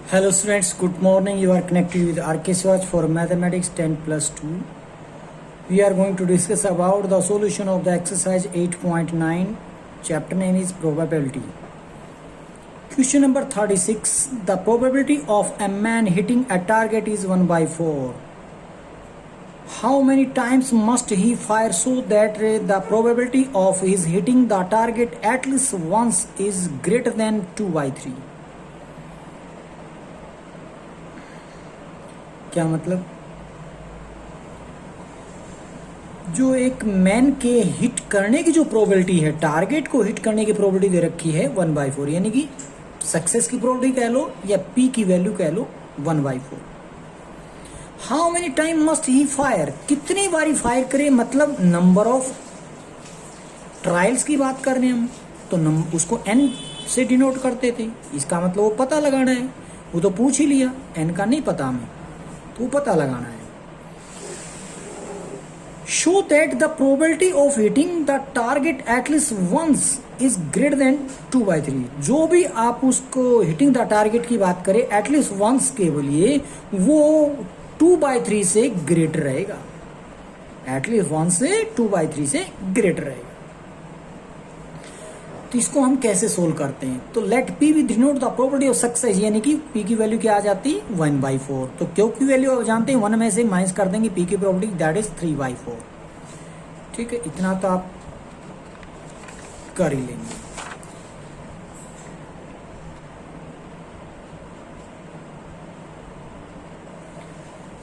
Hello students, good morning. You are connected with RK Swatch for Mathematics 10 plus 2. We are going to discuss about the solution of the exercise 8.9. Chapter name is probability. Question number 36. The probability of a man hitting a target is 1 by 4. How many times must he fire so that the probability of his hitting the target at least once is greater than 2 by 3? क्या मतलब, जो एक man के hit करने की जो probability है, target को हिट करने की प्रोबेबिलिटी दे रखी है 1/4, यानी कि सक्सेस की प्रोबेबिलिटी कह लो या पी की वैल्यू कह लो 1/4. How many time must he fire, कितनी बारी फायर करे, मतलब नंबर ऑफ ट्रायल्स की बात कर रहे हैं हम, तो उसको एन से डिनोट करते थे. इसका मतलब वो पता लगाना है, वो तो पूछ ही लिया, एन का नहीं पता हमें, तो पता लगाना है. Show that the probability of hitting the target at least once is greater than 2/3. जो भी आप उसको हिटिंग द टारगेट की बात करें एटलीस्ट वंस के लिए, वो 2/3 से ग्रेटर रहेगा. एटलीस्ट वंस से 2/3 से ग्रेटर रहेगा. तो इसको हम कैसे सोल्व करते हैं, तो लेट पी भी denote the probability of success, यानी कि पी की वैल्यू क्या आ जाती, 1/4. तो क्यू की वैल्यू आप जानते हैं 1 में से माइनस कर देंगे पी की प्रोबेबिलिटी, दैट इज 3/4. ठीक है, इतना तो आप कर ही लेंगे.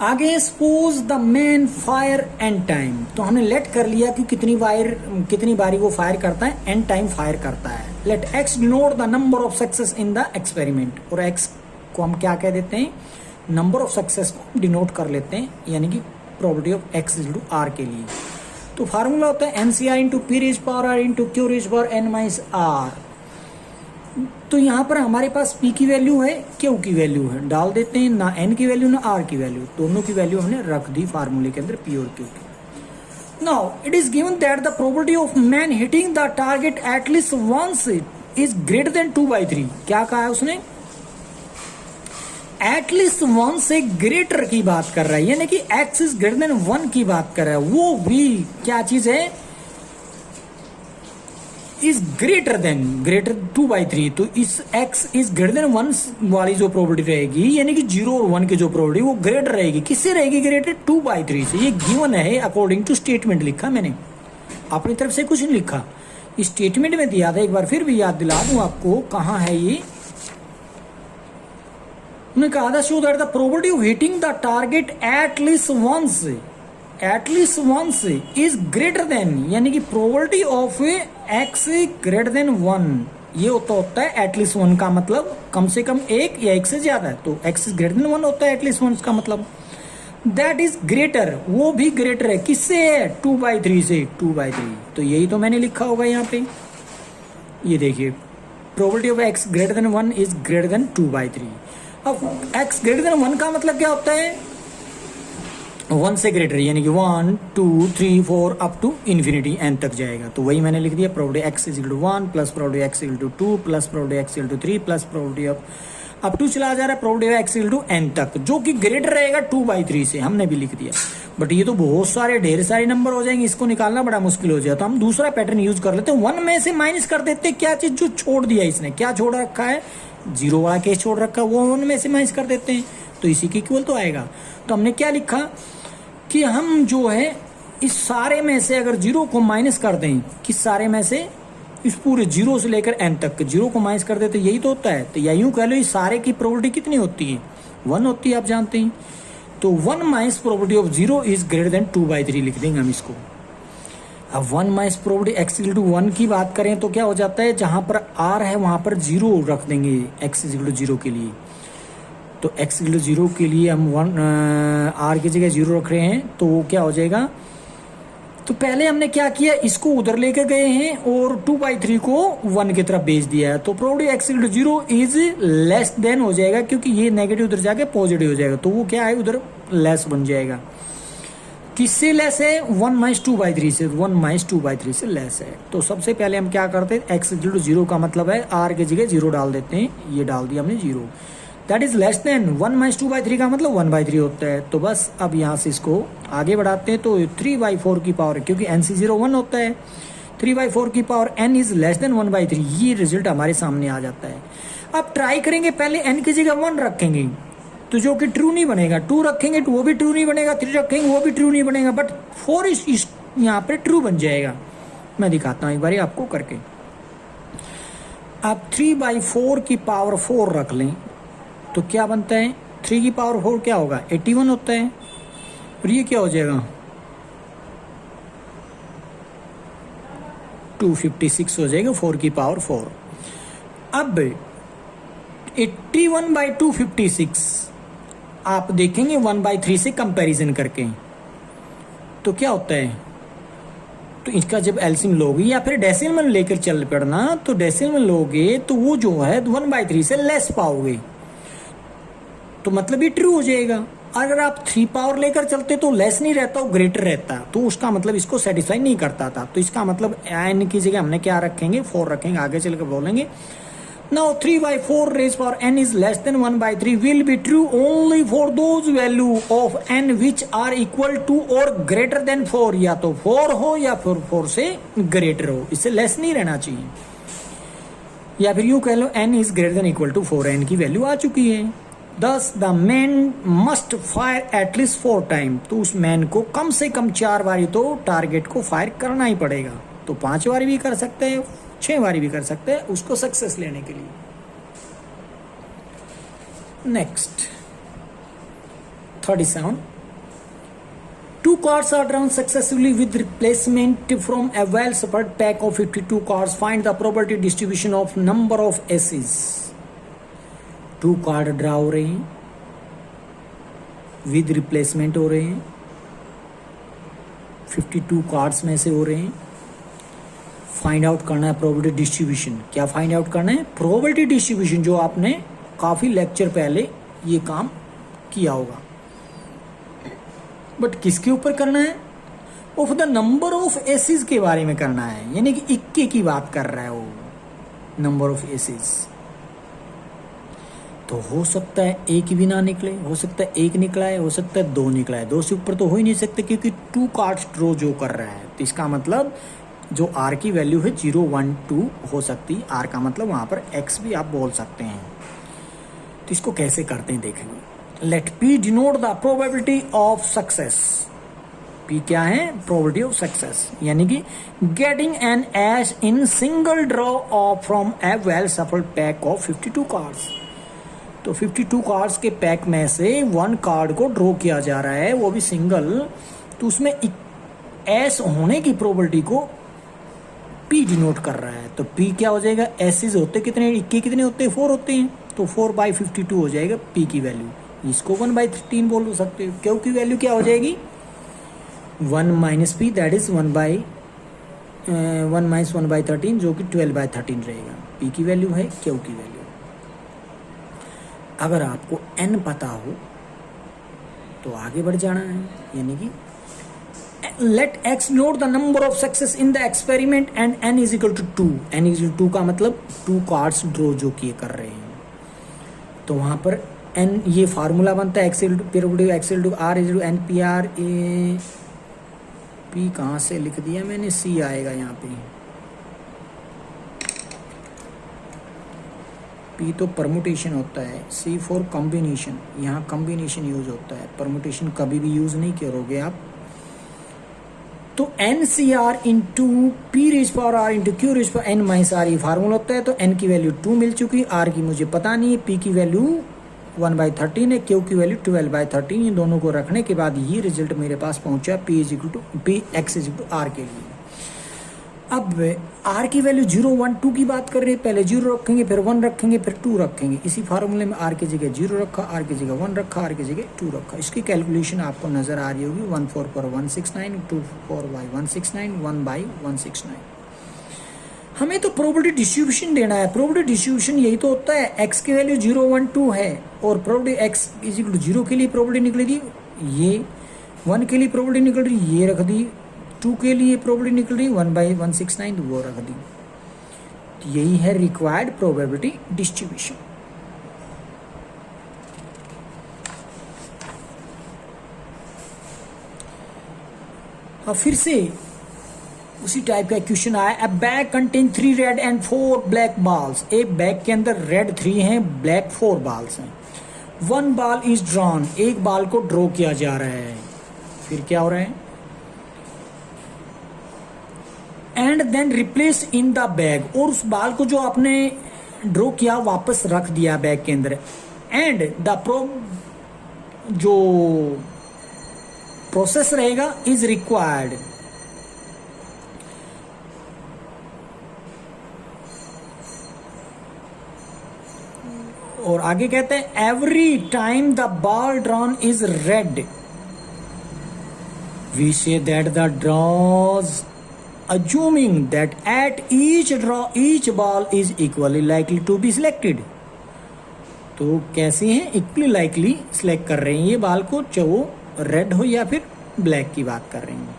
आगे suppose the man fire n time, तो हमने लेट कर लिया कि कितनी बारी वो फायर करता है, एन टाइम फायर करता है. Let x denote the number of success in the experiment, और एक्स को हम क्या कह देते हैं, नंबर ऑफ सक्सेस को डिनोट कर लेते हैं, यानी कि probability of x is to r के लिए. तो फार्मूला होता है NCR into p raise power r into q raise power n minus r. तो यहाँ पर हमारे पास P की वैल्यू है, Q की वैल्यू है, डाल देते हैं, ना N की वैल्यू ना R की वैल्यू, दोनों की वैल्यू हमने रख दी फार्मूले के अंदर, P और Q की. Now it is given that the probability of man hitting the target at least once is greater than 2/3. क्या कहा है उसने, एटलीस्ट 1 से ग्रेटर की बात कर रहा है, यानी कि x इज ग्रेटर देन 1 की बात कर रहा है. वो भी क्या चीज है, इज ग्रेटर 2/3. तो इस x इज ग्रेटर देन 1 वाली जो प्रोबेबिलिटी रहेगी, यानी कि 0 और 1 की जो प्रोबेबिलिटी वो ग्रेटर रहेगी, किससे रहेगी, ग्रेटर 2/3 से. ये गिवन है अकॉर्डिंग टू स्टेटमेंट लिखा मैंने, अपनी तरफ से कुछ नहीं लिखा, स्टेटमेंट में दिया था. एक बार फिर भी याद दिला दूं आपको, कहां है ये, उन्होंने कहा था show that the probability of hitting the target at least once is greater than, यानी कि probability of x greater than 1, ये होता है एटलीस्ट 1 का मतलब कम से कम 1 या 1 से ज्यादा है. तो एक्स इज ग्रेटर देन 1 होता है एटलीस्ट 1 का मतलब. दैट इज ग्रेटर, वो भी ग्रेटर है, किससे है, 2/3 से. 2/3, तो यही तो मैंने लिखा होगा यहाँ पे, ये देखिए, probability of x greater than 1 is greater than 2/3. अब x ग्रेटर देन 1 का मतलब क्या होता है, 1 से ग्रेटर, यानी कि 1 2 3 4 अप टू इन्फिनिटी एन तक जाएगा. तो वही मैंने लिख दिया, probability x is equal to 1 plus probability x equal to 2 plus probability x equal to 3 plus probability of up to चला जा रहा है probability of x equal to n तक, जो कि ग्रेटर रहेगा 2/3 से, हमने भी लिख दिया. बट ये तो बहुत सारे ढेर सारे नंबर हो जाएंगे, इसको निकालना बड़ा मुश्किल हो जाए, तो हम दूसरा पैटर्न यूज कर लेते हैं. 1 में से माइनस कर देते हैं, क्या चीज जो छोड़ दिया इसने, क्या छोड़ रखा है, 0 वाला केस छोड़ रखा है, वो 1 में से माइनस कर देते हैं, तो इसी के इक्वल तो आएगा. तो हमने क्या लिखा कि हम जो है इस सारे में से अगर 0 को माइनस कर दें, किस सारे में से, इस पूरे 0 से लेकर n तक 0 को माइनस कर देते, यही तो होता है. तो या यूं कह लो, इस सारे की प्रोबेबिलिटी कितनी होती है, 1 होती है, आप जानते हैं. तो 1 minus probability of 0 is greater than 2/3 लिख देंगे हम इसको. अब 1 minus probability x equal to 1 की बात करें तो क्या हो जाता है, जहां पर r है वहां पर 0 रख देंगे x इक्वल टू 0 के लिए. तो x इक्वल टू 0 के लिए हम r की जगह 0 रख रहे हैं, तो वो क्या हो जाएगा, तो पहले हमने क्या किया, इसको उधर लेकर गए हैं और 2/3 को 1 की तरफ भेज दिया है. तो probability x equal to 0 is less than हो जाएगा, क्योंकि ये नेगेटिव उधर जाके पॉजिटिव हो जाएगा, तो वो क्या है, उधर लेस बन जाएगा. किससे लेस है, 1 माइनस 2/3 से, 1 माइनस 2/3 से लेस है. तो सबसे पहले हम क्या करते हैं, x इक्वल टू 0 का मतलब है r की जगह 0 डाल देते हैं, ये डाल दिया हमने 0. दैट इज लेस देन 1-2/3 का मतलब 1/3 होता है। तो बस अब यहाँ से इसको आगे बढ़ाते हैं तो 3/4 की पावर, क्योंकि NC0 1 होता है, 3/4 की power n is less then 1/3, ये रिजल्ट हमारे सामने आ जाता है। अब ट्राई करेंगे, पहले n की जगह 1 रखेंगे तो जो कि ट्रू नहीं बनेगा, 2 रखेंगे तो वो भी ट्रू नहीं बनेगा, 3 रखेंगे वो भी ट्रू नहीं बनेगा, बट 4 इस यहाँ पे ट्रू बन जाएगा। मैं दिखाता हूँ एक बार आपको करके। आप 3/4 की पावर 4 रख लें तो क्या बनता है, 3 की पावर 4 क्या होगा, 81 होता है, और ये क्या हो जाएगा 256 हो जाएगा 4 की पावर 4। अब 81/256 आप देखेंगे 1/3 से कंपैरिजन करके तो क्या होता है, तो इसका जब एलसीएम लोगे या फिर डेसिमल लेकर चल पड़ना, तो डेसिमल लोगे तो वो जो है 1/3 से लेस पाओगे, तो मतलब ये ट्रू हो जाएगा। अगर आप 3 पावर लेकर चलते तो लेस नहीं रहता, वो ग्रेटर रहता, तो उसका मतलब इसको सेटिस्फाई नहीं करता था। तो इसका मतलब n की जगह हमने क्या रखेंगे, 4 रखेंगे, आगे चलकर बोलेंगे। Now 3/4 raised power n is less than 1/3 will be true only for those value of n which are equal to or greater than 4, या तो 4 हो या फिर 4 से ग्रेटर हो, इससे लेस नहीं रहना चाहिए। या फिर यूं कह लो n is greater than equal to 4, n की वैल्यू आ चुकी है। Thus the man must fire at least 4 times, तो उस मैन को कम से कम 4 बारी तो टारगेट को फायर करना ही पड़ेगा। तो 5 बारी भी कर सकते हैं, 6 बारी भी कर सकते हैं उसको सक्सेस लेने के लिए। Next 37, 2 cards are drawn successively with replacement from a well spread pack of 52 cards. Find the probability distribution of number of aces. 2 card draw हो रहे हैं, विद रिप्लेसमेंट हो रहे हैं, 52 कार्ड्स में से हो रहे हैं। फाइंड आउट करना है प्रोबेबिलिटी डिस्ट्रीब्यूशन। क्या फाइंड आउट करना है, प्रोबेबिलिटी डिस्ट्रीब्यूशन, जो आपने काफी लेक्चर पहले ये काम किया होगा, बट किसके ऊपर करना है, of the number of aces के बारे में करना है, यानी कि इक्के की बात कर रहा है वो, नंबर ऑफ एसेस। तो हो सकता है एक भी ना निकले, हो सकता है एक निकला है, हो सकता है 2 निकला है, 2 से ऊपर तो हो ही नहीं सकते क्योंकि 2 कार्ड्स ड्रॉ जो कर रहा है। तो इसका मतलब जो आर की वैल्यू है 0, 1, 2 हो सकती है। आर का मतलब वहां पर एक्स भी आप बोल सकते हैं। तो इसको कैसे करते हैं देखेंगे। Let p denote the probability of success. P क्या है, प्रोबेबिलिटी ऑफ सक्सेस, यानी कि getting an ace in single draw of from a well shuffled pack of 52 cards. तो 52 कार्ड्स के पैक में से 1 कार्ड को ड्रॉ किया जा रहा है, वो भी सिंगल, तो उसमें एस होने की प्रोबेबिलिटी को पी डिनोट कर रहा है। तो पी क्या हो जाएगा, एसेस होते कितने, इक्के कितने होते हैं, 4 होते हैं, तो 4/52 हो जाएगा पी की वैल्यू। इसको 1/13 बोल सकते हो। क्यू की वैल्यू क्या हो जाएगी, 1 - p, दैट इज 1 - 1/13, जो कि 12/13 रहेगा। पी की वैल्यू है क्यू की वैल्यू। अगर आपको n पता हो तो आगे बढ़ जाना है, यानी कि let x note the number of success in the experiment and n is equal to 2। n is 2 का मतलब 2 कार्ड्स ड्रॉ जो किए कर रहे हैं, तो वहां पर n ये फार्मूला बनता है x equal to r is n p r a. P कहाँ से लिख दिया मैंने, सी आएगा यहाँ पे। पी तो परमुटेशन होता है, सी फॉर कॉम्बिनेशन, यहाँ कॉम्बिनेशन यूज होता है, परमुटेशन कभी भी यूज नहीं करोगे आप। तो n c r into p raise power r into q raise power n minus r, ये फार्मूला होता है। तो एन की वैल्यू 2 मिल चुकी, आर की मुझे पता नहीं है, पी की वैल्यू 1/13 है, क्यू की वैल्यू 12/13। ये दोनों को रखने के बाद ये रिजल्ट मेरे पास पहुंचा p is equal to p x is equal to r के लिए। अब आर की वैल्यू 0, 1, 2 की बात कर रहे हैं, पहले 0 रखेंगे, फिर 1 रखेंगे, फिर 2 रखेंगे। इसी फार्मूले में आर की जगह 0 रखा, आर की जगह 1 रखा, आर की जगह 2 रखा। इसकी कैलकुलेशन आपको नजर आ रही होगी, 1 4 पर 169, 2 4 बाई 169, 1/169। हमें तो प्रोबेबिलिटी डिस्ट्रीब्यूशन देना है। प्रोबेबिलिटी डिस्ट्रीब्यूशन यही तो होता है, एक्स की वैल्यू 0, 1, 2 है और probability x is equal to 0 के लिए प्रोबेबिलिटी निकलेगी ये, 1 के लिए प्रोबेबिलिटी निकल रही ये रख दी, 2 के लिए प्रोबेबिलिटी निकल रही 1/169 वो रख दी। तो यही है रिक्वायर्ड प्रोबेबिलिटी डिस्ट्रीब्यूशन। फिर से उसी टाइप का क्वेश्चन आया। अ bag contain 3 red and 4 black balls. एक बैग के अंदर रेड 3 हैं, ब्लैक 4 बॉल्स हैं। 1 बॉल इज ड्रॉन, एक बॉल को ड्रॉ किया जा रहा है। फिर क्या हो रहा है? And then replace in the bag, और उस बॉल को जो आपने ड्रॉ किया वापस रख दिया बैग के अंदर। एंड द जो प्रोसेस रहेगा इज रिक्वायर्ड। और आगे कहते हैं every time the ball drawn is red, we say that the draws assuming that at each draw each ball is equally likely to be selected। तो कैसे हैं? इक्वली लाइकली सिलेक्ट कर रहे हैं ये बॉल को, चाहे वो रेड हो या फिर ब्लैक की बात कर रहे हैं।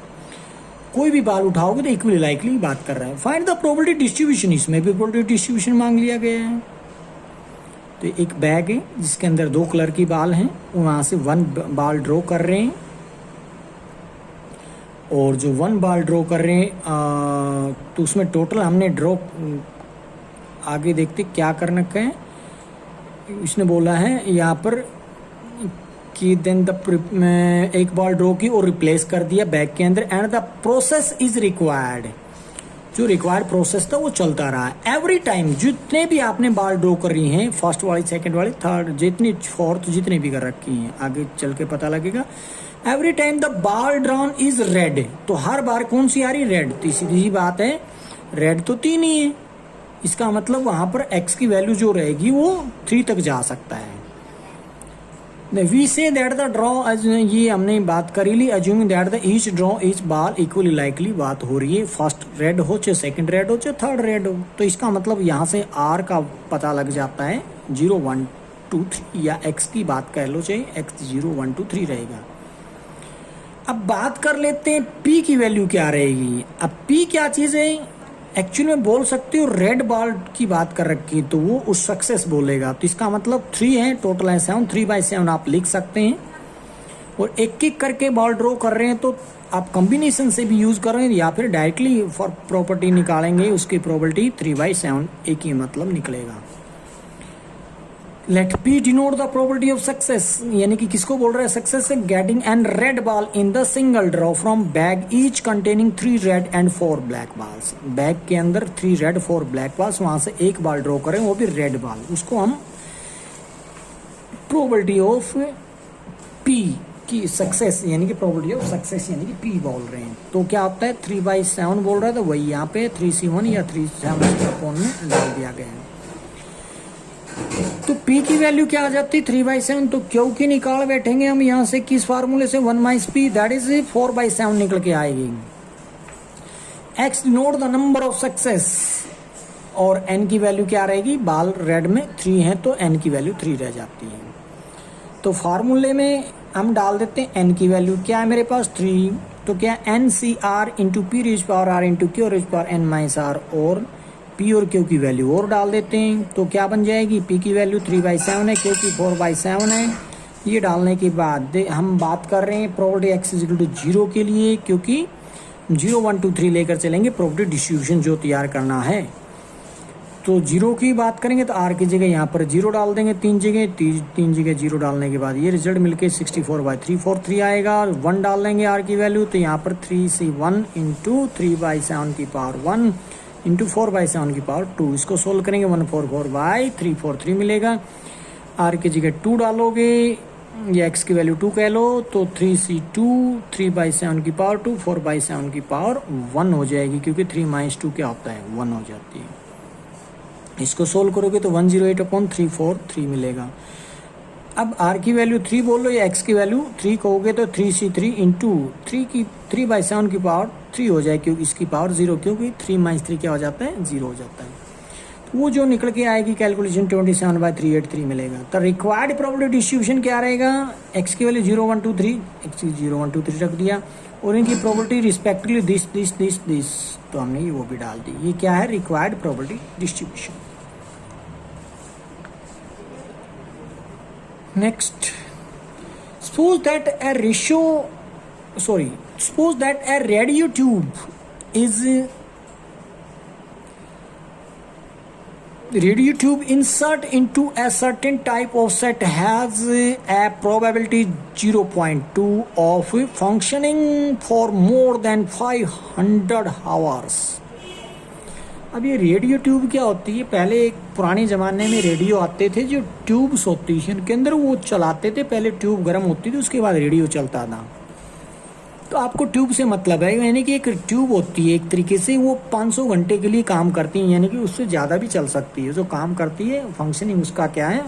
कोई भी बॉल उठाओगे तो इक्वली लाइकली बात कर रहे हैं। फाइंड द प्रोबेबिलिटी डिस्ट्रीब्यूशन, इसमें भी प्रोबेबिलिटी डिस्ट्रीब्यूशन मांग लिया गया है। तो एक बैग है जिसके अंदर 2 कलर की बॉल हैं, वहां से 1 बॉल ड्रॉ कर रहे हैं, और जो 1 बॉल ड्रॉ कर रहे हैं तो उसमें टोटल हमने ड्रॉ, आगे देखते क्या करना है। इसने बोला है यहाँ पर कि देन एक बॉल ड्रॉ की और रिप्लेस कर दिया बैग के अंदर। And the process is required, जो रिक्वायर्ड प्रोसेस था वो चलता रहा है। एवरी टाइम जितने भी आपने बॉल ड्रॉ कर रही हैं, फर्स्ट वाली, सेकंड वाली, थर्ड, जितनी, फोर्थ, जितने भी कर रखी हैं, आगे चल के पता लगेगा। Every time the ball drawn is red, तो हर बार कौन सी आ रही? रेड। तो सीधी बात है, रेड तो 3 ही है, इसका मतलब वहां पर x की वैल्यू जो रहेगी वो 3 तक जा सकता है। We say that the draw, ये हमने बात करी ली, assuming that the each draw each ball equally likely बात हो रही है। फर्स्ट रेड हो चाहे सेकंड रेड हो चाहे थर्ड रेड हो, तो इसका मतलब यहाँ से r का पता लग जाता है 0 1 2 3, या x की बात कर लो, चाहे x 0 1 2 3 रहेगा। अब बात कर लेते हैं P की वैल्यू क्या रहेगी। अब P क्या चीज है? एक्चुअली में बोल सकते हो रेड बॉल की बात कर रखी है तो वो उस सक्सेस बोलेगा। तो इसका मतलब 3 है, टोटल है 7, 3/7 आप लिख सकते हैं। और एक एक करके बॉल ड्रॉ कर रहे हैं तो आप कॉम्बिनेशन से भी यूज कर रहे हैं, या फिर डायरेक्टली फॉर प्रॉपर्टी निकालेंगे उसकी प्रोबेबिलिटी 3/7, एक ही मतलब निकलेगा। Let P denote the probability of success, यानी कि किसको बोल रहा है सक्सेस है? Getting an red ball in the single draw from bag each containing 3 red and 4 black balls. Bag के अंदर 3 रेड 4 ब्लैक बॉल्स, वहां से एक बॉल ड्रॉ करें, वो भी रेड बॉल, उसको हम प्रोबेबिलिटी ऑफ P की सक्सेस, यानी कि प्रोबेबिलिटी ऑफ सक्सेस यानी कि P बोल रहे हैं। तो क्या होता है? 3/7 बोल रहा है, तो वही यहाँ पे 3C1 या 3/7 में डाल दिया गया है। तो P की वैल्यू क्या आ जाती है? 3/7। तो क्यों की निकाल बैठेंगे हम यहाँ से, किस फार्मूले से? 1 - P, दैट इज 4/7 निकल के आएगी। X note the number of success, और N की वैल्यू क्या रहेगी? बाल रेड में 3 है तो N की वैल्यू 3 रह जाती है। तो फार्मूले में हम डाल देते हैं N की वैल्यू क्या है मेरे पास? 3। तो क्या NCR into P raise power R into Q raise power N - R, और P और Q की वैल्यू और डाल देते हैं। तो क्या बन जाएगी? P की वैल्यू 3/7 है, Q की 4/7 है। ये डालने के बाद हम बात कर रहे हैं प्रोबेबिलिटी x = 0 के लिए, क्योंकि 0 1 2 3 लेकर चलेंगे प्रोबेबिलिटी डिस्ट्रीब्यूशन जो तैयार करना है। तो 0 की बात करेंगे तो R की जगह यहाँ पर 0 डाल देंगे, 3 जगह 0 डालने के बाद ये रिजल्ट मिलके 64/343 आएगा। 1 डाल देंगे R की वैल्यू, तो यहाँ पर 3C1 इंटू 3/7 की पावर 1 इंटू 4/7 की पावर 2, इसको सोल्व करेंगे 144/343 मिलेगा। R की जगह 2 डालोगे, या x की वैल्यू 2 कह लो, तो 3C2 3/7 की पावर 2 4/7 की पावर 1 हो जाएगी, क्योंकि 3 - 2 क्या होता है? 1 हो जाती है। इसको सोल्व करोगे तो 108/343 मिलेगा। अब R की वैल्यू 3 बोल लो या x की वैल्यू 3 कहोगे तो 3C3 इंटू 3/7 की पावर 3 हो जाए, क्योंकि इसकी पावर 0, क्योंकि 3 - 3 क्या हो जाता है? 0 हो जाता है। तो वो जो निकल के आएगी कैलकुलेशन 27/383 मिलेगा। तो रिक्वायर्ड प्रोबेबिलिटी डिस्ट्रीब्यूशन क्या रहेगा? x की वैल्यू 0 1 2 3, x की 0 1 2 3 रख दिया, और इनकी प्रोबेबिलिटी रिस्पेक्टिवली दिस, तो हमने ये वो भी डाल दी। ये क्या है? Required probability distribution. Next, suppose that a ratio, Suppose that a radio tube insert into a certain type of set has a probability 0.2 of functioning for more than 500 hours. अब ये रेडियो ट्यूब क्या होती है? पहले एक पुराने ज़माने में रेडियो आते थे जो ट्यूब्स होती थी, उनके अंदर वो चलाते थे। पहले ट्यूब गर्म होती थी, उसके बाद रेडियो चलता था। तो आपको ट्यूब से मतलब है, यानी कि एक ट्यूब होती है एक तरीके से, वो 500 घंटे के लिए काम करती है, यानी कि उससे ज़्यादा भी चल सकती है। जो काम करती है फंक्शनिंग उसका क्या है,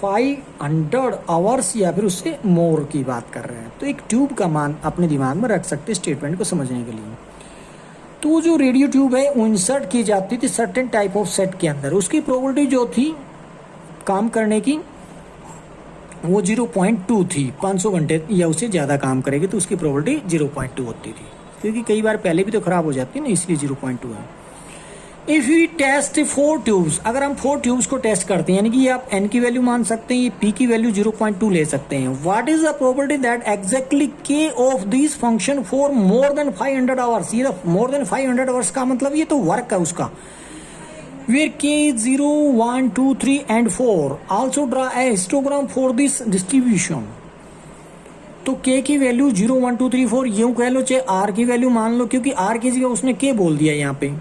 500 आवर्स या फिर उससे मोर की बात कर रहे हैं। तो एक ट्यूब का मान अपने दिमाग में रख सकते स्टेटमेंट को समझने के लिए। तो जो रेडियो ट्यूब है वो इंसर्ट की जाती थी सर्टेन टाइप ऑफ सेट के अंदर। उसकी प्रोबेबिलिटी जो थी काम करने की वो 0.2 थी। 500 घंटे या उससे ज़्यादा काम करेगी तो उसकी प्रोबेबिलिटी 0.2 होती थी, क्योंकि कई बार पहले भी तो ख़राब हो जाती है ना, इसलिए 0.2 है। इफ़ यू टेस्ट 4 ट्यूब्स, अगर हम 4 ट्यूब्स को टेस्ट करते हैं, यानी कि ये आप n की वैल्यू मान सकते हैं, ये p की वैल्यू 0.2 ले सकते हैं। What is the probability that exactly k of this function for more than 500 hours. ये मोर देन 500 आवर्स का मतलब ये तो वर्क है उसका। Where k is 0, 1, 2, 3 and 4. Also draw a histogram for this distribution. तो k की वैल्यू 0, 1, 2, 3, 4 यूँ कह लो, चाहे r की वैल्यू मान लो, क्योंकि r की जगह उसने k बोल दिया यहाँ पे,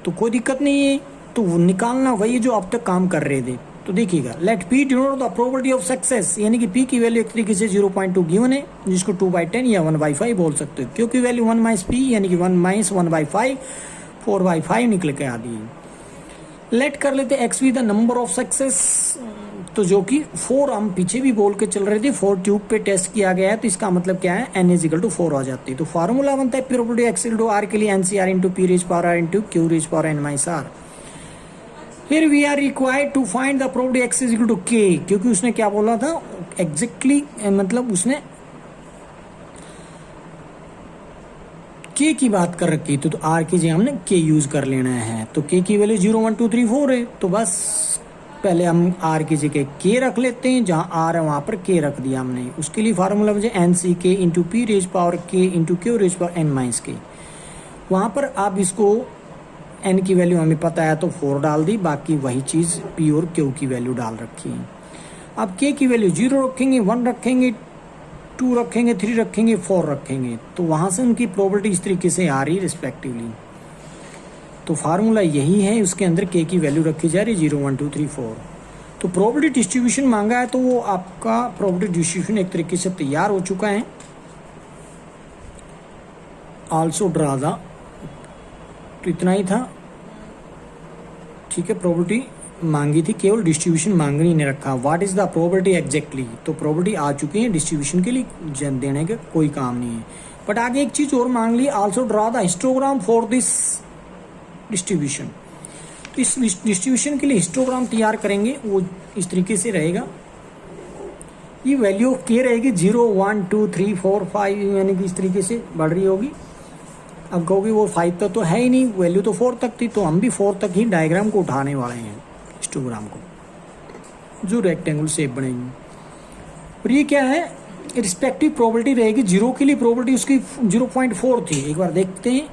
तो कोई दिक्कत नहीं है। तो निकालना वही जो अब तक काम कर रहे थे। तो देखिएगा, let p denote the probability of success, यानी कि p की वैल्यू एक तरीके से 0.2 गिवन है, जिसको 2/10 या 1/5 बोल सकते हो, क्योंकि वैल्यू 1 माइनस p यानी कि 1 माइनस 1/5 4/5 निकल के आ रही है। लेट कर लेते x भी द नंबर ऑफ सक्सेस, तो जो कि 4 हम पीछे भी बोल के चल रहे थे, 4 ट्यूब पे टेस्ट किया गया है, तो इसका मतलब क्या है, n इज इक्वल टू 4 आ जाती है। तो फार्मूला बनता है probability x equal to r के लिए NCR into p raise power r into q raise power n minus r। फिर we are required to find the probability x is equal to k, क्योंकि उसने क्या बोला था एग्जैक्टली, मतलब उसने k की बात कर रखी, तो r की जगह हमने k यूज कर लेना है। तो k की वैल्यू 0, 1, 2, 3, 4 है, तो बस पहले हम r की जगह k रख लेते हैं, जहाँ r है वहाँ पर k रख दिया हमने। उसके लिए फार्मूला मुझे NCK into p raise power k into q raise power n minus k. वहाँ पर आप इसको n की वैल्यू हमें पता है तो 4 डाल दी, बाकी वही चीज़ p और q की वैल्यू डाल रखी है। अब k की वैल्यू 0 रखेंगे, 1 रखेंगे, 2 रखेंगे, 3 रखेंगे, 4 रखेंगे, तो वहाँ से उनकी प्रोबेबिलिटी इस तरीके से आ रही रिस्पेक्टिवली। तो फार्मूला यही है, उसके अंदर k की वैल्यू रखी जा रही है 0, 1, 2, 3, 4। तो प्रोबेबिलिटी डिस्ट्रीब्यूशन मांगा है, तो वो आपका प्रोबेबिलिटी डिस्ट्रीब्यूशन एक तरीके से तैयार हो चुका है। आल्सो ड्रा द, तो इतना ही था, ठीक है। प्रोबेबिलिटी मांगी थी, केवल डिस्ट्रीब्यूशन मांगनी नहीं रखा। What is the probability exactly, तो प्रोबेबिलिटी आ चुकी है, डिस्ट्रीब्यूशन के लिए देने का कोई काम नहीं है। बट आगे एक चीज और मांग ली, also draw the histogram for this distribution. तो इस डिस्ट्रीब्यूशन के लिए हिस्टोग्राम तैयार करेंगे, वो इस तरीके से रहेगा। ये वैल्यू ऑफ के रहेगी 0, 1, 2, 3, 4, 5, यानी कि इस तरीके से बढ़ रही होगी। अब कहोगे वो 5 तक तो है ही नहीं, वैल्यू तो 4 तक थी, तो हम भी 4 तक ही डायग्राम को उठाने वाले हैं, हिस्टोग्राम को, जो रेक्टेंगल शेप बनेगी। और ये क्या है, रिस्पेक्टिव प्रोबेबिलिटी रहेगी। 0 के लिए प्रोबेबिलिटी उसकी 0.4 थी। एक बार देखते हैं,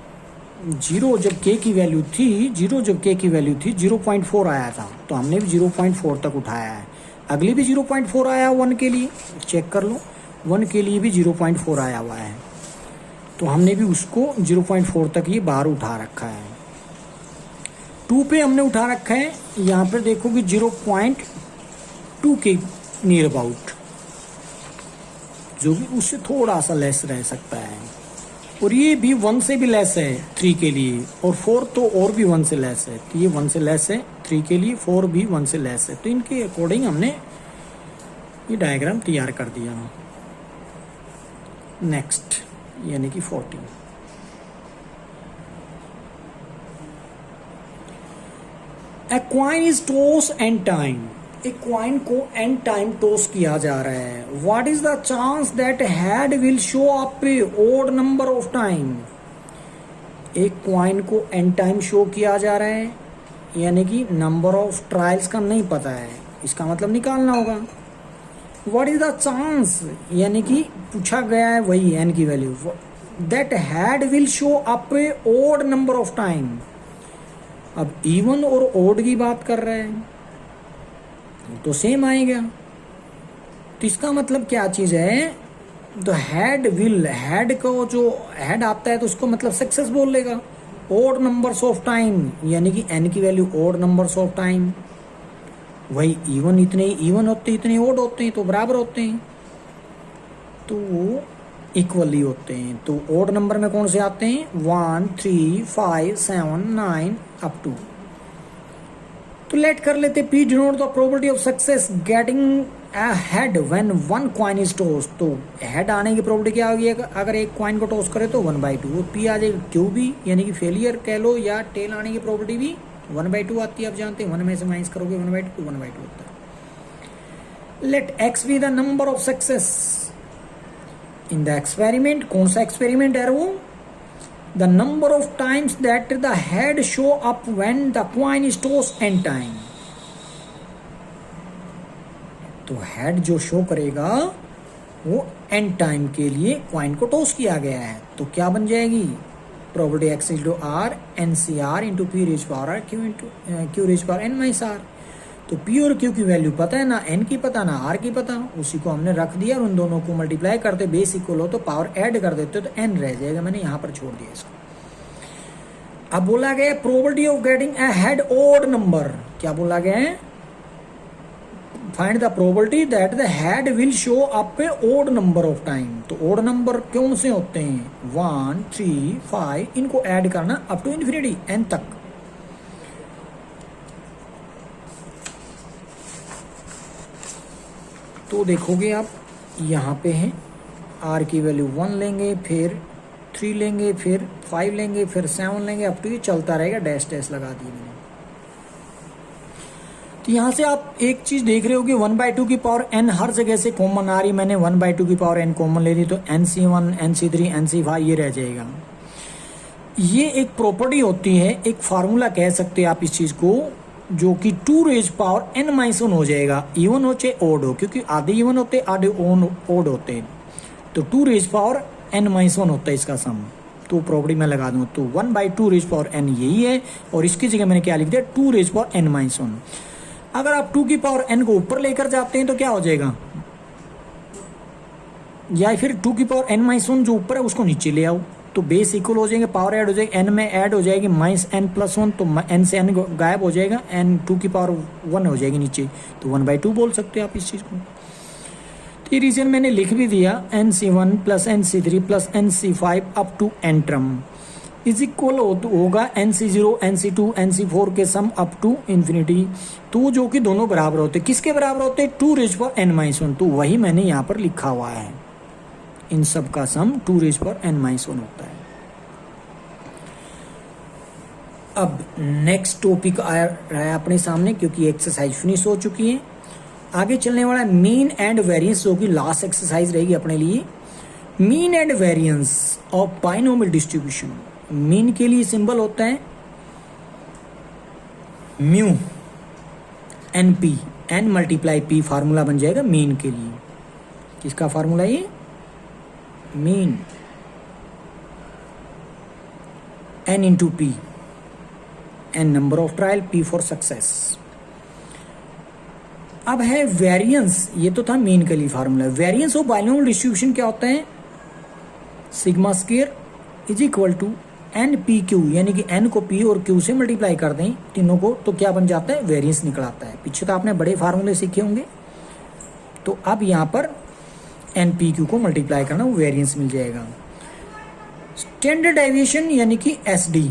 0 जब k की वैल्यू थी, 0 जब k की वैल्यू थी 0.4 आया था, तो हमने भी 0.4 तक उठाया है। अगली भी 0.4 आया 1 के लिए, चेक कर लो, 1 के लिए भी 0.4 आया हुआ है, तो हमने भी उसको 0.4 तक ये बाहर उठा रखा है। 2 पे हमने उठा रखा है, यहाँ पर देखोगे 0.2 के नियर अबाउट, जो भी उससे थोड़ा सा लेस रह सकता है। और ये भी 1 से भी लेस है 3 के लिए, और 4 तो और भी 1 से लेस है, तो ये 1 से लेस है 3 के लिए, 4 भी 1 से लेस है। तो इनके अकॉर्डिंग हमने ये डायग्राम तैयार कर दिया। नेक्स्ट यानी कि 14। A coin is tossed n time. एक क्वाइन को n टाइम टॉस किया जा रहा है। What is the chance that head will show up a odd number of time? एक क्वाइन को n टाइम शो किया जा रहा है, यानी कि नंबर ऑफ ट्रायल्स का नहीं पता है, इसका मतलब निकालना होगा। What is the chance, यानी कि पूछा गया है वही n की value, that head will show up a odd number of time. अब इवन और ओड की बात कर रहे हैं तो सेम आएगा। तो इसका मतलब क्या चीज है, तो हैड विल, हैड को जो हैड आता है तो उसको मतलब सक्सेस बोल लेगा। ओड नंबर्स ऑफ टाइम यानी कि एन की value odd numbers of time, वही इवन इतने इवन होते हैं इतने ओड होते हैं तो बराबर होते हैं, तो वो इक्वली होते हैं। तो ओड नंबर में कौन से आते हैं, 1 3 5 7 9 अप टू। तो लेट कर लेते P denote the probability of success getting a head when one coin is toss. तो हेड आने की प्रोबेबिलिटी क्या होगी, अगर एक कॉइन को टॉस करे तो 1/2। पी आ जाएगी क्यू भी यानी कि फेलियर कह लो, या टेल आने की प्रोबेबिलिटी भी 1/2 आती है। आप जानते हैं 1 में से माइनस करोगे 1/2 होता है। Let x be the number of success in the experiment. कौन सा एक्सपेरिमेंट है वो, the number of times that the head show up when the coin is toss n time. तो हेड जो शो करेगा वो एन टाइम के लिए कॉइन को टॉस किया गया है। तो क्या बन जाएगी, probability x is to r n c r into p raise power r q raise power n minus r. तो पी और क्यू की वैल्यू पता है ना, एन की पता ना आर की पता, उसी को हमने रख दिया और उन दोनों को मल्टीप्लाई करते बेस इक्वल हो तो पावर ऐड कर देते तो एन रह जाएगा। मैंने यहां पर छोड़ दिया इसको। अब बोला गया probability of getting a head odd number. क्या बोला गया है, find the probability that the head will show up a odd number of time. तो ओड नंबर कौन से होते हैं, 1 3 5, इनको ऐड करना अप टू इन्फिनिटी एन तक। तो देखोगे आप यहाँ पे है आर की वैल्यू 1 लेंगे, फिर 3 लेंगे, फिर 5 लेंगे, फिर 7 लेंगे, अप टू ये चलता रहेगा, डैश डैश लगा दी मैंने। तो यहाँ से आप एक चीज देख रहे हो कि 1/2 की पावर n हर जगह से कॉमन आ रही, मैंने 1/2 की पावर n कॉमन ले ली तो nc1 nc3 nc5 ये रह जाएगा। ये एक प्रॉपर्टी होती है, एक फार्मूला कह सकते हैं आप इस चीज को, जो कि 2 रेज पावर n-1 हो जाएगा, इवन हो चाहे ओड हो, क्योंकि आधे इवन होते आधे ओड होते। तो 2 रेज पावर n-1 होता है इसका सम। तो प्रॉपर्टी मैं लगा दूं तो 1/2 रेज पावर n यही है, और इसकी जगह मैंने क्या लिख दिया, 2 रेज पावर n-1। अगर आप 2 की पावर n को ऊपर लेकर जाते हैं तो क्या हो जाएगा, या फिर 2 की पावर n-1 जो ऊपर है उसको नीचे ले आओ तो बेस इक्वल हो जाएंगे, पावर ऐड हो जाएगी, n में ऐड हो जाएगी -n+1, तो n से n गायब हो जाएगा, n 2 की पावर 1 हो जाएगी नीचे, तो 1/2 बोल सकते हैं आप इस चीज को। तो ये रीजन मैंने लिख भी दिया, nc1 plus nc3 plus nc5 up to n term is equal होगा nc0 nc2 nc4 के सम अप टू इन्फिनिटी। तो जो कि दोनों बराबर होते, किसके बराबर होते, 2 रेज पावर n-1। तो वही मैंने यहाँ पर लिखा हुआ है, इन सब का सम 2 रेज पावर n-1 होता है। अब नेक्स्ट टॉपिक आ रहा है अपने सामने, क्योंकि एक्सरसाइज फिनिश हो चुकी है। आगे चलने वाला है मीन एंड वेरिएंस, जो कि लास्ट एक्सरसाइज रहेगी अपने लिए। Mean and variance of binomial distribution. Mean के लिए सिंबल होता है mu n p, n multiply p, formula बन जाएगा मीन के लिए। किसका फार्मूला ये, mean n into p, n number of trial, p for success. अब है वेरिएंस, ये तो था मीन के लिए formula. Variance of binomial distribution क्या होता है, sigma square is equal to n p q, यानी कि n को p और q से मल्टीप्लाई कर दें तीनों को, तो क्या बन जाता है, वेरिएंस निकल आता है। पीछे तो आपने बड़े फार्मूले सीखे होंगे, तो अब यहाँ पर एन पी क्यू को मल्टीप्लाई करना, वो वेरिएंस मिल जाएगा। स्टैंडर्ड डेविएशन यानी कि एस डी,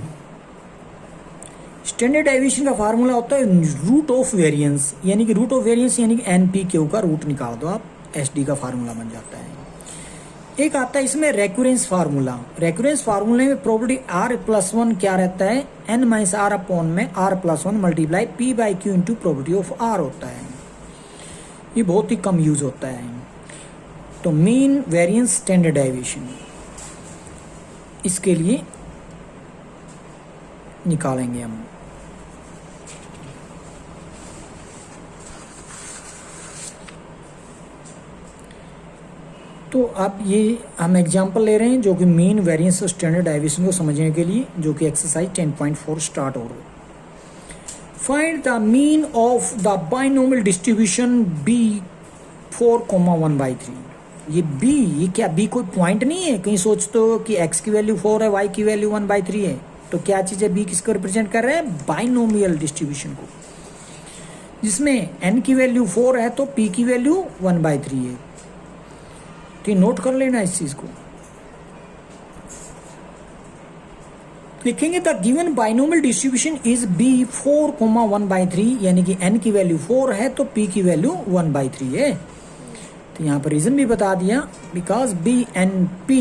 स्टैंडर्ड डेविएशन का फार्मूला होता है रूट ऑफ वेरिएंस, यानी कि रूट ऑफ वेरिएंस यानी कि एन पी क्यू का रूट निकाल दो आप, एस डी का फार्मूला बन जाता है। एक आता है इसमें रेक्यूरेंस फार्मूला। रेक्यूरेंस फार्मूले में प्रोबेबिलिटी r+1 क्या रहता है, n-r अपॉन में r+1 multiply p/q into probability of r होता है। ये बहुत ही कम यूज होता है। तो मीन वेरिएंस स्टैंडर्ड डेविएशन, इसके लिए निकालेंगे हम। तो अब ये हम एग्जांपल ले रहे हैं जो कि मीन वेरिएंस और स्टैंडर्ड डेविएशन को समझने के लिए, जो कि एक्सरसाइज 10.4 स्टार्ट हो रही है। Find the mean of the binomial distribution b 4,1/3। ये b, ये क्या b कोई पॉइंट नहीं है? कहीं सोचते हो कि x की वैल्यू 4 है, y की वैल्यू 1/3 है, तो क्या चीज़ है? b किसको रिप्रेजेंट कर रहा है? बाइनोमियल डिस्ट्रीब्यूशन को, जिसमें n की वैल्यू 4 है तो p की वैल्यू 1/3 है। तो ये नोट कर लेना इस चीज को। लिखेंगे the given binomial distribution is b 4,1/3, यानी कि n की वैल्यू 4 है तो p की वैल्यू 1/3 है। तो यहाँ पर रीजन भी बता दिया, because b and p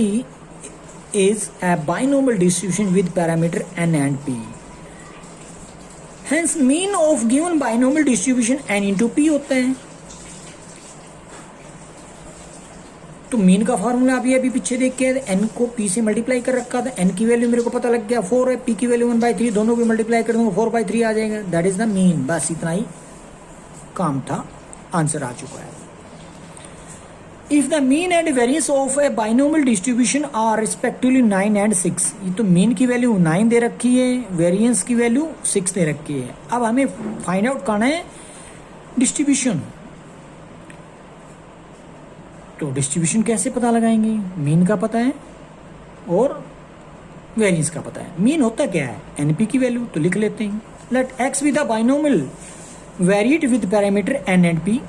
is a binomial distribution with parameter n and p. Hence mean of given binomial distribution n into p होता है। तो मीन का फार्मूला अभी पीछे देख के n को p से मल्टीप्लाई कर रखा था, n की वैल्यू मेरे को पता लग गया 4 है, p की वैल्यू 1/3, दोनों को मल्टीप्लाई कर दूंगा 4/3 आ जाएगा। That is the mean. बस इतना ही काम था, आंसर आ चुका है। If the mean and variance of a binomial distribution are respectively 9 and 6, ये तो मीन की वैल्यू 9 दे रखी है, वेरिएंस की वैल्यू 6 दे रखी है। अब हमें फाइंड आउट करना है डिस्ट्रीब्यूशन। तो डिस्ट्रीब्यूशन कैसे पता लगाएंगे? मीन का पता है और वेरिएंस का पता है। मीन होता क्या है? एनपी की वैल्यू, तो लिख लेते हैं। Let x with the binomial variate with parameter n and p.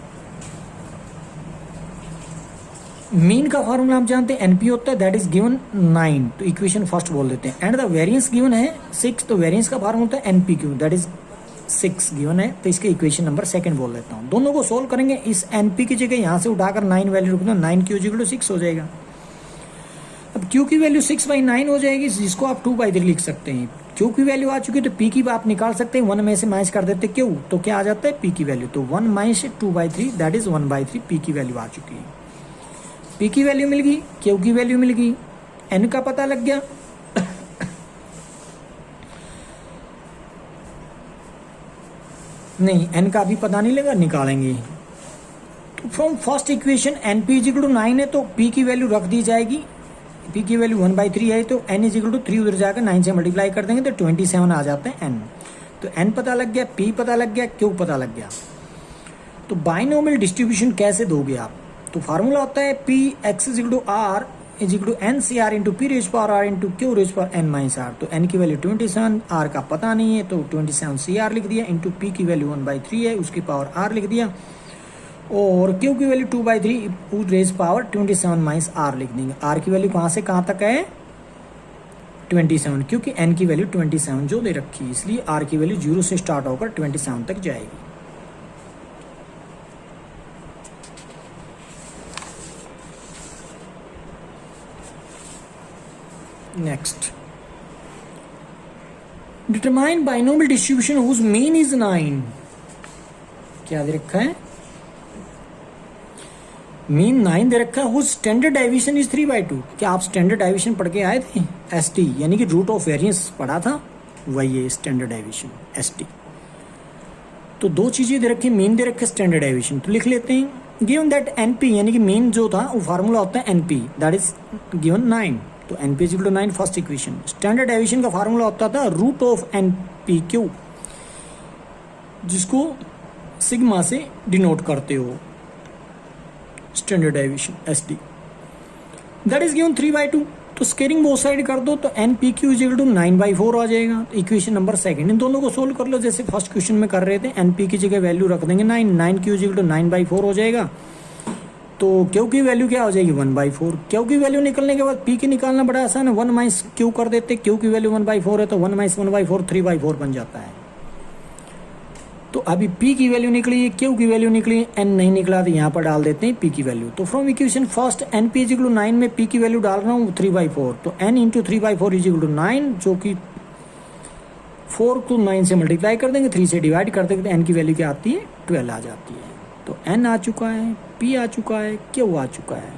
Mean का फॉर्मूला हम जानते हैं, एनपी होता है, दैट इज गिवन 9, तो इक्वेशन फर्स्ट बोल देते हैं। एंड द वेरिएंस गिवन है 6, तो वेरिएंस का फॉर्मूला होता है NP Q, that is 6 given है, तो इसके इक्वेशन नंबर सेकंड बोल देता हूँ। दोनों को सोल्व करेंगे, इस एनपी की जगह यहाँ से उठाकर 9 वैल्यू रख दो, 9 क्यू इक्वल टू 6 हो जाएगा। अब क्यू की वैल्यू 6/9 हो जाएगी, जिसको आप 2/3 लिख सकते हैं। क्यू की वैल्यू आ चुकी है तो पी की आप निकाल सकते हैं, 1 में से माइनस कर देते क्यू, तो क्या आ जाता है? पी की वैल्यू। तो 1 माइनस 2/3 दैट इज 1/3, पी की वैल्यू आ चुकी है। पी की वैल्यू मिल गई, क्यू की वैल्यू मिल गई, एन का पता लग गया। नहीं, एन का अभी पता नहीं लगा, निकालेंगे। तो from first equation n p is equal to 9 है तो पी की वैल्यू रख दी जाएगी, पी की वैल्यू 1/3 है तो एन इज इक्वल टू 3 उधर जाकर 9 से मल्टीप्लाई कर देंगे तो 27 आ जाता है एन। तो एन पता लग गया, पी पता लग गया, क्यू पता लग गया। तो बाइनोमियल डिस्ट्रीब्यूशन कैसे दोगे आप? तो फार्मूला होता है p x is equal to r is equal to n c r into p raise power r into q raise power n minus r. तो एन की वैल्यू 27, आर का पता नहीं है तो 27 सी आर लिख दिया, इंटू पी की वैल्यू 1/3 है, उसकी पावर आर लिख दिया, और क्यू की value 2/3 raise power 27 minus r लिख देंगे। आर की वैल्यू कहाँ से कहाँ तक है? 27, क्योंकि एन की वैल्यू 27 जो दे रखी है, इसलिए आर की वैल्यू 0 से स्टार्ट होकर 27 तक जाएगी। Next, determine binomial distribution whose mean is 9। क्या दे रखा है? मीन 9 दे रखा है, हुज स्टैंडर्ड डेविएशन इज 3/2। क्या आप स्टैंडर्ड डेविएशन पढ़ के आए थे? एसटी यानी कि रूट ऑफ वेरिएंस पढ़ा था, वही है स्टैंडर्ड डेविएशन, एसटी। तो दो चीजें दे रखी, मीन दे रखे, स्टैंडर्ड डेविएशन, तो लिख लेते हैं। गिवन दैट एनपी यानी कि मीन जो था वो फार्मूला होता है एनपी, दैट इज गिवन 9, तो n p is equal to 9 first equation. Standard deviation का फार्मूला होता था रूट ऑफ एनपी क्यू, जिसको सिग्मा से डिनोट करते हो, standard deviation SD, that is given 3/2। तो स्केयरिंग बोथ साइड कर दो तो n p q is equal to 9/4 आ जाएगा। तो इक्वेशन नंबर सेकंड, इन दोनों को सोल्व कर लो जैसे फर्स्ट क्वेश्चन में कर रहे थे। एन पी की जगह वैल्यू रख देंगे 9, 9 क्यू इज इक्वल टू 9/4 हो जाएगा। तो क्यू की वैल्यू क्या हो जाएगी? 1/4। क्यू की वैल्यू निकलने के बाद पी की निकालना बड़ा आसान है, 1 माइनस क्यू कर देते, क्यू की वैल्यू 1/4 है तो 1 माइनस 1/4 3/4 बन जाता है। तो अभी p की वैल्यू निकली है, q की वैल्यू निकली है, n नहीं निकला तो यहाँ पर डाल देते हैं p की वैल्यू। तो from equation first n p is equal to 9 में p की वैल्यू डाल रहा हूँ 3/4, तो n into 3/4 is equal to 9, जो कि 4 को 9 से मल्टीप्लाई कर देंगे, 3 से डिवाइड कर देंगे तो n की वैल्यू क्या आती है? 12 आ जाती है। तो n आ चुका है, p आ चुका है, q आ चुका है।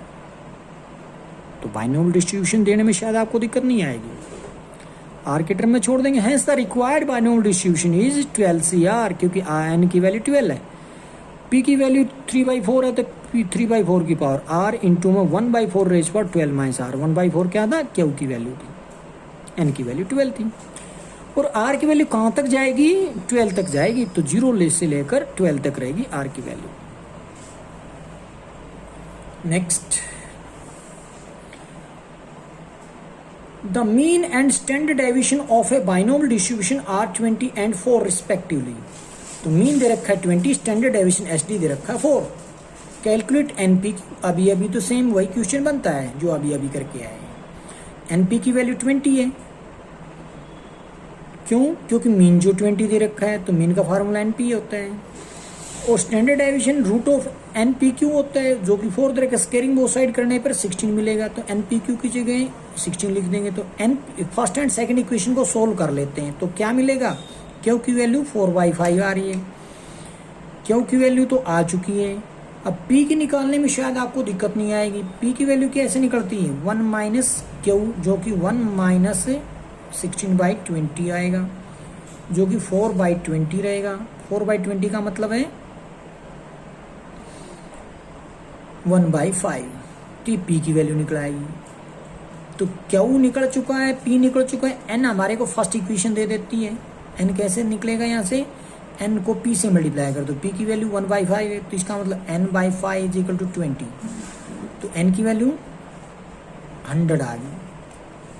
तो बाइनोमियल डिस्ट्रीब्यूशन देने में शायद आपको दिक्कत नहीं आएगी, आर के टर्म में छोड़ देंगे। Hence the required binomial distribution is 12 CR, क्योंकि n की वैल्यू 12 है, p की वैल्यू 3/4 है तो 3/4 की पावर आर इंटू में 1/4 रेज पर 12 माइनस आर। 1/4 क्या था, क्यू की वैल्यू थी, एन की वैल्यू 12 थी। और आर की वैल्यू कहाँ तक जाएगी, 12 तक जाएगी, तो 0 से लेकर 12 तक रहेगी आर की value. Next, the mean and standard deviation of a binomial distribution are 20 and 4 respectively. तो मीन दे रखा है 20, स्टैंडर्ड डेविएशन एसडी दे रखा है 4। कैलकुलेट एनपी, अभी अभी तो सेम वही क्वेश्चन बनता है जो अभी अभी करके आए हैं। एनपी की वैल्यू 20 है, क्यों, क्योंकि मीन जो 20 दे रखा है तो मीन का फार्मूला एनपी होता है। और स्टैंडर्ड डेविएशन रूट ऑफ एनपीक्यू होता है, जो कि 4 तरह का स्केयरिंग बोथ साइड करने पर 16 मिलेगा, तो एनपीक्यू की जगह 16 लिख देंगे। तो in first and second equation को सोल्व कर लेते हैं, तो क्या मिलेगा, क्यू की वैल्यू 4/5 आ रही है, क्यू की वैल्यू तो आ चुकी है। अब पी की निकालने में शायद आपको दिक्कत नहीं आएगी। पी की वैल्यू कैसे निकलती है, 1 माइनस क्यू, जो कि 1 माइनस 16/20 आएगा, जो कि 4/20 रहेगा। 4/20 का मतलब है 1/5, तो पी की वैल्यू निकल आएगी। तो क्यू निकल चुका है, पी निकल चुका है, एन हमारे को फर्स्ट इक्वेशन दे देती है। एन कैसे निकलेगा, यहाँ से एन को पी से मल्टीप्लाई कर दो, पी की वैल्यू 1/5 है, तो इसका मतलब n/5 इज इक्वल टू 20। तो एन की वैल्यू 100 आ गई।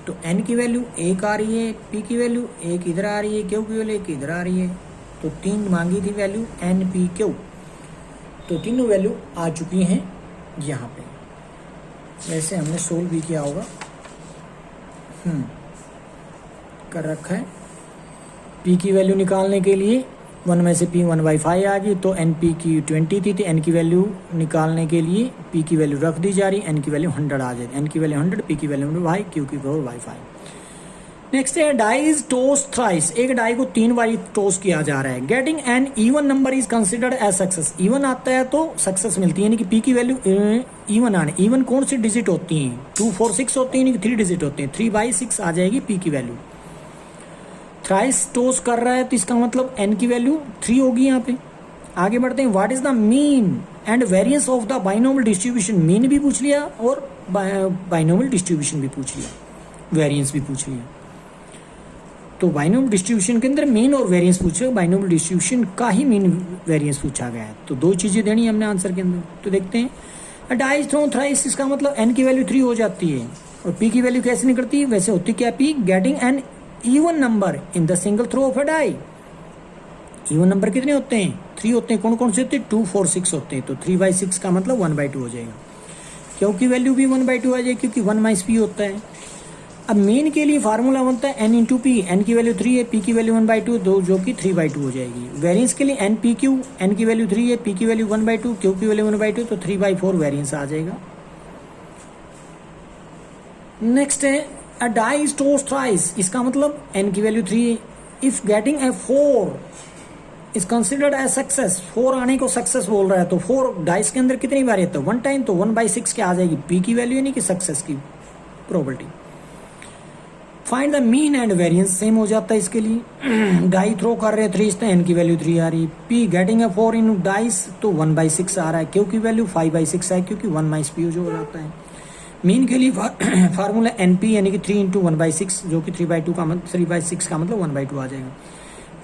तो एन की वैल्यू 1 आ रही है, पी की वैल्यू 1 इधर आ रही है, क्यू की वैल्यू 1 इधर आ रही है। तो 3 मांगी थी वैल्यू एन पी क्यू, तो तीनों वैल्यू आ चुकी हैं यहाँ पे। वैसे हमने सोल्व भी किया होगा, कर रखा है। पी की वैल्यू निकालने के लिए 1 में से पी 1/5 आ गई, तो एन पी की 20 थी, तो एन की वैल्यू निकालने के लिए पी की वैल्यू रख दी जा रही, एन की वैल्यू 100 आ जाएगी। एन की वैल्यू 100, पी की वैल्यू 1/5, क्यू की 4/5। नेक्स्ट है डाइज टोस थ्राइस, एक डाई को 3 बार टोस किया जा रहा है। Getting an even number is considered as success, even आता है तो सक्सेस मिलती है, यानी कि पी की वैल्यू इवन आने। इवन कौन सी डिजिट होती हैं, 2, 4, 6 होती है, यानी कि 3 डिजिट होते हैं, 3/6 आ जाएगी पी की वैल्यू। थ्राइस टोस कर रहा है तो इसका मतलब एन की वैल्यू 3 होगी यहाँ पे। आगे बढ़ते हैं, what is the mean and variance of the binomial distribution. Mean भी पूछ लिया और बाइनोमियल डिस्ट्रीब्यूशन भी पूछ लिया, वेरिएंस भी पूछ लिया। तो बाइनोमियल डिस्ट्रीब्यूशन के अंदर मीन और वेरिएंस पूछे, बाइनोमियल डिस्ट्रीब्यूशन का ही मीन वेरिएंस पूछा गया है, तो 2 चीजें देनी है हमने आंसर के अंदर। तो देखते हैं, डाइज थ्रो थ्राइस, इसका मतलब एन की वैल्यू 3 हो जाती है, और पी की वैल्यू कैसे निकलती है, वैसे होती क्या, p getting an even number in the single throw of a die. Even number कितने होते हैं, 3 होते हैं। कौन कौन से होते हैं, 2, 4, 6 होते हैं। तो 3/6 का मतलब 1/2 हो जाएगा, क्योंकि वैल्यू भी 1/2 आ जाएगी, क्योंकि 1 माइनस पी होता है। अब मीन के लिए फार्मूला बनता है एन इंटू पी, एन की वैल्यू 3 है, पी की वैल्यू 1/2, दो जो कि 3/2 हो जाएगी। वेरिएंस के लिए एन पी क्यू, एन की वैल्यू 3 है, पी की वैल्यू 1/2, क्यू की वैल्यू 1/2, तो 3/4 वेरिएंस आ जाएगा। नेक्स्ट है a die is toss thrice, इसका मतलब एन की वैल्यू 3 है। If getting a 4 is considered as success, 4 आने को सक्सेस बोल रहा है, तो 4 डाइस के अंदर कितनी बार है, 1 टाइम, तो 1/6 क्या आ जाएगी, पी की वैल्यू, यानी कि सक्सेस की probability. Find the mean and variance, same हो जाता है इसके लिए। डाई थ्रो कर रहे हैं 3, इसमें एन की वैल्यू 3 आ रही है। P getting a 4 in dice, तो 1/6 आ रहा है, क्यू की वैल्यू 5/6 है, क्योंकि 1 माइनस पी जो हो जाता है। मीन के लिए फार्मूला एन पी, यानी कि 3 × 1/6, जो कि 3/6 का मतलब 1/2 आ जाएगा।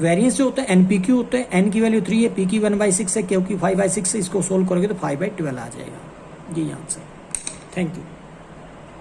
वेरिएंस जो होता है एन पी क्यू होता है, एन की वैल्यू 3 है, पी की 1/6 है, क्यू की 5/6 है, इसको सोल्व करोगे तो 5/12 आ जाएगा। ये आंसर। Thank you.